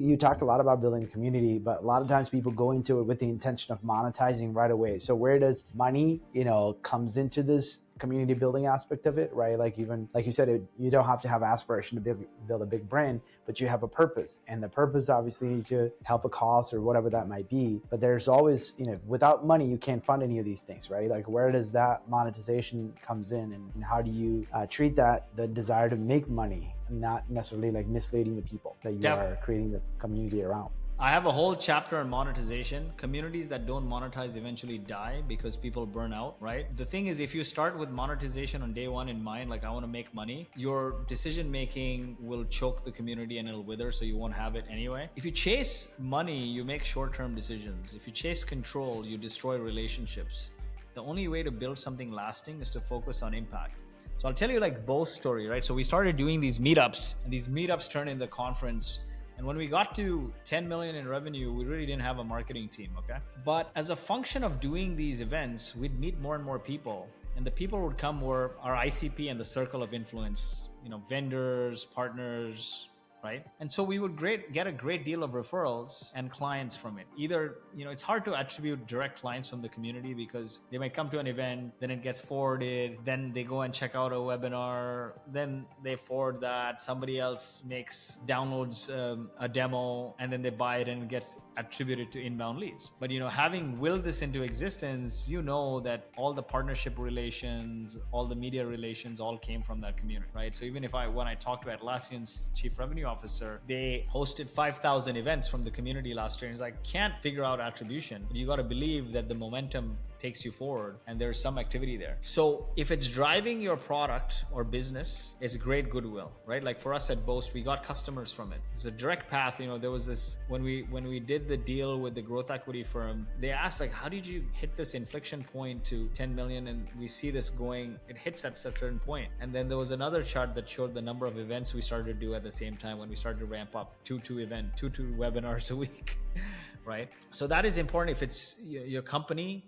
You talked a lot about building a community, but a lot of times people go into it with the intention of monetizing right away. So where does money, comes into this community building aspect of it, right? Like even like you said, you don't have to have aspiration to build a big brand, but you have a purpose, and the purpose obviously to help a cause or whatever that might be. But there's always, without money, you can't fund any of these things, right? Like where does that monetization comes in, and how do you treat that, the desire to make money, not necessarily like misleading the people that you are creating the community around? I have a whole chapter on monetization. Communities that don't monetize eventually die because people burn out, right? The thing is, if you start with monetization on day one in mind, like I want to make money, your decision making will choke the community and it'll wither, so you won't have it anyway. If you chase money, you make short-term decisions. If you chase control, you destroy relationships. The only way to build something lasting is to focus on impact. So I'll tell you like Bo's story, right? So we started doing these meetups, and these meetups turned into conference. And when we got to 10 million in revenue, we really didn't have a marketing team, okay? But as a function of doing these events, we'd meet more and more people. And the people would come were our ICP and the circle of influence, vendors, partners, right? And so we would get a great deal of referrals and clients from it. Either, it's hard to attribute direct clients from the community because they might come to an event, then it gets forwarded, then they go and check out a webinar, then they forward that, somebody else downloads a demo, and then they buy it and it gets attributed to inbound leads. But having willed this into existence, that all the partnership relations, all the media relations all came from that community, right? So even when I talked to Atlassian's chief revenue officer, they hosted 5,000 events from the community last year. And he's like, can't figure out attribution, but you got to believe that the momentum takes you forward and there's some activity there. So if it's driving your product or business, it's great goodwill, right? Like for us at Boast, we got customers from it. It's a direct path. There was this, when we did the deal with the growth equity firm, they asked like, how did you hit this inflection point to 10 million? And we see this going, it hits at a certain point. And then there was another chart that showed the number of events we started to do at the same time when we started to ramp up two webinars a week, right? So that is important. If it's your company,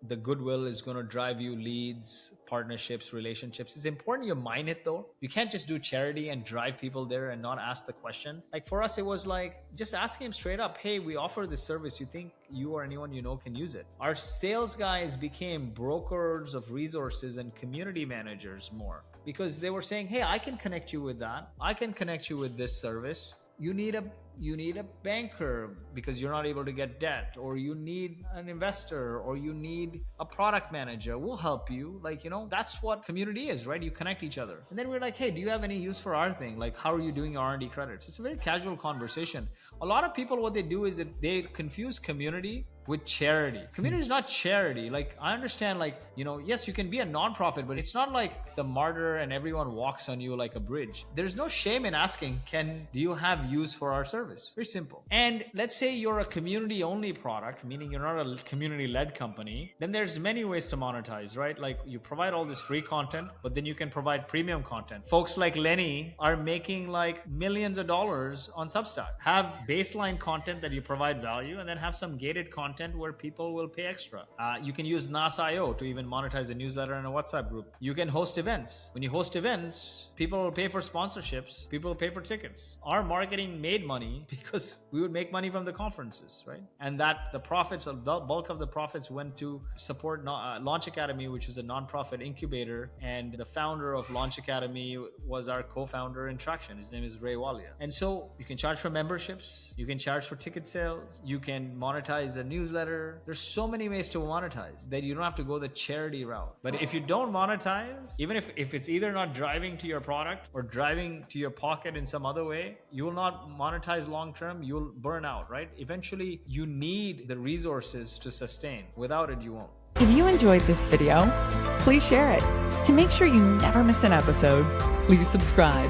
the goodwill is going to drive you leads, partnerships, relationships. It's important you mine it though. You can't just do charity and drive people there and not ask the question. Like for us, it was like just asking him straight up, hey, we offer this service. You think you or anyone can use it? Our sales guys became brokers of resources and community managers more because they were saying, hey, I can connect you with that. I can connect you with this service. You need a banker because you're not able to get debt, or you need an investor, or you need a product manager. We'll help you. That's what community is, right? You connect each other. And then we're like, hey, do you have any use for our thing? Like, how are you doing your R&D credits? It's a very casual conversation. A lot of people, what they do is that they confuse community with charity. Community is not charity. Like I understand, yes, you can be a nonprofit, but it's not like the martyr and everyone walks on you like a bridge. There's no shame in asking, do you have use for our service? Very simple. And let's say you're a community only product, meaning you're not a community led company, then there's many ways to monetize, right? Like you provide all this free content, but then you can provide premium content. Folks like Lenny are making like millions of dollars on Substack. Have baseline content that you provide value, and then have some gated content where people will pay extra. You can use NAS.io to even monetize a newsletter and a WhatsApp group. You can host events. When you host events, people will pay for sponsorships. People will pay for tickets. Our marketing made money because we would make money from the conferences, right? And that the bulk of the profits went to support Launch Academy, which is a nonprofit incubator. And the founder of Launch Academy was our co-founder in Traction. His name is Ray Walia. And so you can charge for memberships. You can charge for ticket sales. You can monetize a newsletter. There's so many ways to monetize that you don't have to go the charity route. But if you don't monetize, even if it's either not driving to your product or driving to your pocket in some other way, you will not monetize long term. You'll burn out, right? Eventually, you need the resources to sustain. Without it, you won't. If you enjoyed this video, please share it. To make sure you never miss an episode, please subscribe.